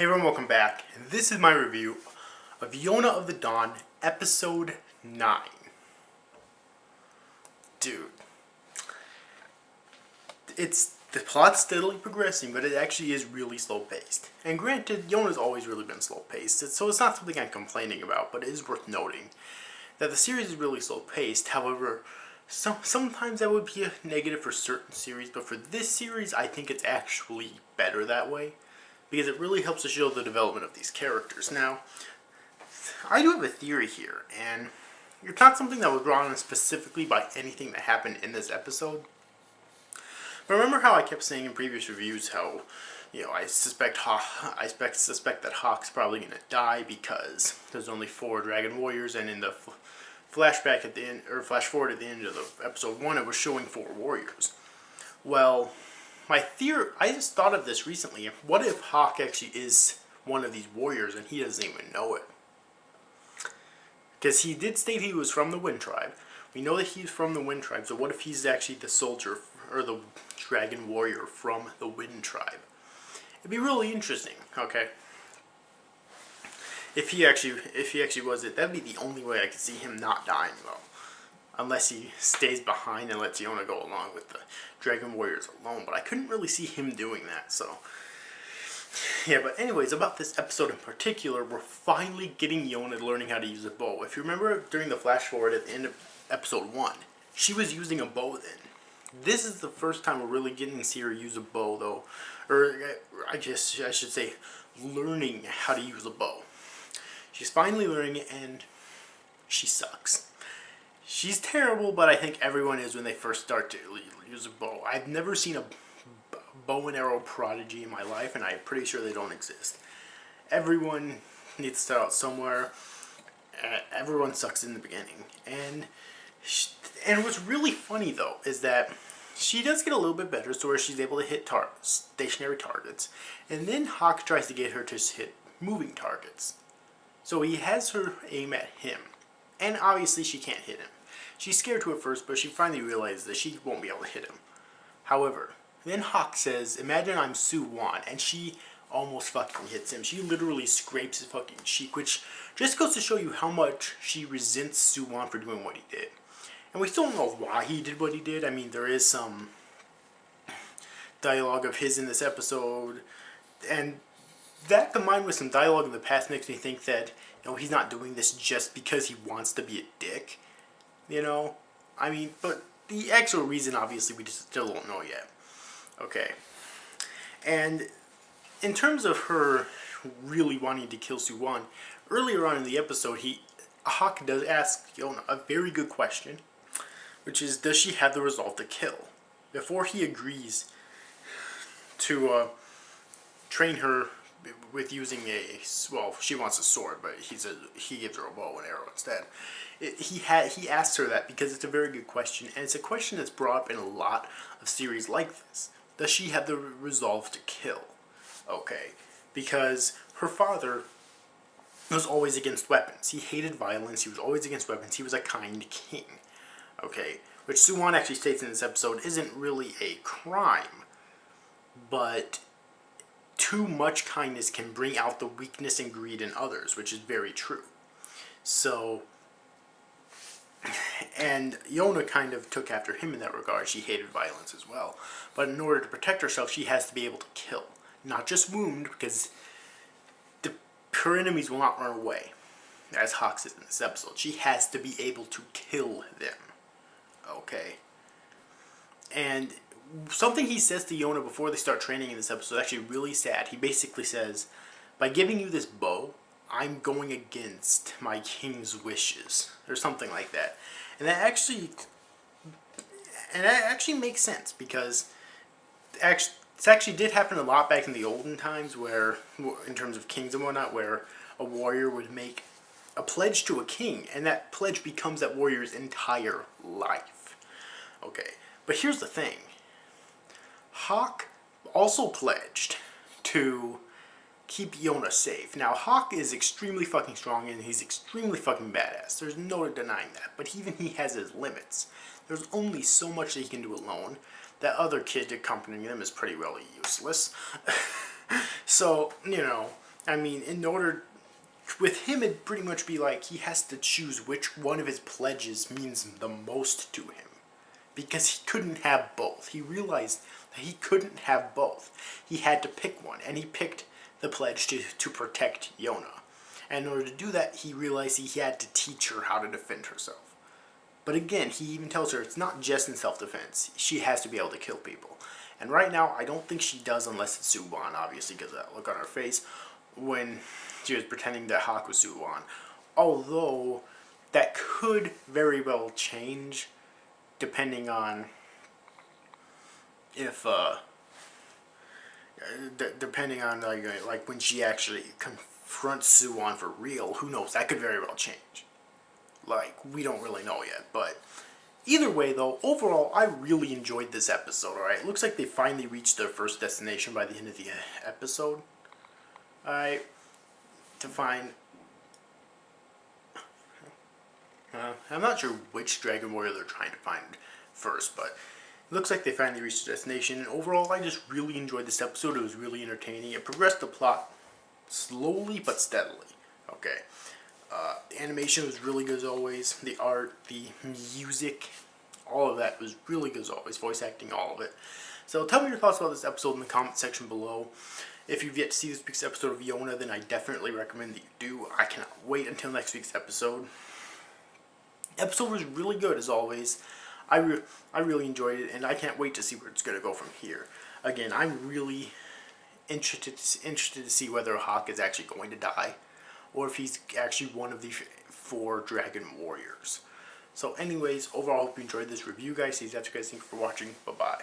Hey everyone, welcome back. And this is my review of Yona of the Dawn, Episode 9. Dude. The plot's steadily progressing, but it actually is really slow-paced. And granted, Yona's always really been slow-paced, so it's not something I'm complaining about, but it is worth noting that the series is really slow-paced. However, sometimes that would be a negative for certain series, but for this series, I think it's actually better that way, because it really helps to show the development of these characters. Now, I do have a theory here, and it's not something that was brought on specifically by anything that happened in this episode. But remember how I kept saying in previous reviews how, I suspect that Hawk's probably going to die because there's only 4 Dragon Warriors, and in the flashback at the end, or flash forward at the end of the episode 1, it was showing 4 warriors. Well, my theory, I just thought of this recently. What if Hawk actually is one of these warriors and he doesn't even know it? Because he did state he was from the Wind Tribe. We know that he's from the Wind Tribe, so what if he's actually the soldier, or the Dragon Warrior from the Wind Tribe? It'd be really interesting, okay? If he actually was it, that'd be the only way I could see him not dying, though. Unless he stays behind and lets Yona go along with the Dragon Warriors alone. But I couldn't really see him doing that, so... Yeah, but anyways, about this episode in particular, we're finally getting Yona learning how to use a bow. If you remember during the flash forward at the end of episode 1, she was using a bow then. This is the first time we're really getting to see her use a bow, though. Or, I guess I should say, learning how to use a bow. She's finally learning it, and she sucks. She's terrible, but I think everyone is when they first start to use a bow. I've never seen a bow and arrow prodigy in my life, and I'm pretty sure they don't exist. Everyone needs to start out somewhere. Everyone sucks in the beginning. And what's really funny, though, is that she does get a little bit better, so where she's able to hit stationary targets. And then Hawk tries to get her to hit moving targets. So he has her aim at him. And obviously she can't hit him. She's scared to at first, but she finally realizes that she won't be able to hit him. However, then Hawk says, imagine I'm Su-Wan, and she almost fucking hits him. She literally scrapes his fucking cheek, which just goes to show you how much she resents Su-Wan for doing what he did. And we still don't know why he did what he did. I mean, there is some dialogue of his in this episode, and that combined with some dialogue in the past makes me think that, he's not doing this just because he wants to be a dick. I mean, but the actual reason, obviously, we just still don't know yet. Okay. And in terms of her really wanting to kill Su-Wan, earlier on in the episode, Hawk does ask Yona a very good question, which is, does she have the resolve to kill? Before he agrees to train her with using she wants a sword, but he gives her a bow and arrow instead. He asks her that because it's a very good question, and it's a question that's brought up in a lot of series like this. Does she have the resolve to kill? Okay, because her father was always against weapons. He hated violence. He was always against weapons. He was a kind king. Okay, which Su-Wan actually states in this episode isn't really a crime, but too much kindness can bring out the weakness and greed in others, which is very true. So, and Yona kind of took after him in that regard. She hated violence as well. But in order to protect herself, she has to be able to kill. Not just wound, because her enemies will not run away, as Hawk says in this episode. She has to be able to kill them. Okay? And something he says to Yona before they start training in this episode is actually really sad. He basically says, by giving you this bow, I'm going against my king's wishes, or something like that. And that actually makes sense, because this actually did happen a lot back in the olden times, where, in terms of kings and whatnot, where a warrior would make a pledge to a king, and that pledge becomes that warrior's entire life. Okay, but here's the thing. Hawk also pledged to keep Yona safe. Now, Hawk is extremely fucking strong, and he's extremely fucking badass. There's no denying that. But even he has his limits. There's only so much that he can do alone. That other kid accompanying him is pretty well useless. So, I mean, in order, with him it'd pretty much be like he has to choose which one of his pledges means the most to him. Because he couldn't have both. He realized that he couldn't have both. He had to pick one, and he picked the pledge to protect Yona. And in order to do that, he realized he had to teach her how to defend herself. But again, he even tells her it's not just in self-defense. She has to be able to kill people. And right now, I don't think she does unless it's Suban, obviously, because of that look on her face when she was pretending that Hawk was Suban. Although, that could very well change depending on if, depending on, like when she actually confronts Suban for real, who knows, that could very well change. Like, we don't really know yet, but either way, though, overall, I really enjoyed this episode, alright? Looks like they finally reached their first destination by the end of the episode. Alright, to find... I'm not sure which Dragon Warrior they're trying to find first, but it looks like they finally reached the destination, and overall, I just really enjoyed this episode. It was really entertaining. It progressed the plot slowly but steadily, okay? The animation was really good as always. The art, the music, all of that was really good as always. Voice acting, all of it. So tell me your thoughts about this episode in the comment section below. If you've yet to see this week's episode of Yona, then I definitely recommend that you do. I cannot wait until next week's episode. The episode was really good as always. I really enjoyed it, and I can't wait to see where it's going to go from here. Again, I'm really interested to see whether Hawk is actually going to die, or if he's actually one of the 4 Dragon Warriors. So anyways, overall, I hope you enjoyed this review, guys. Thanks you guys for watching. Bye-bye.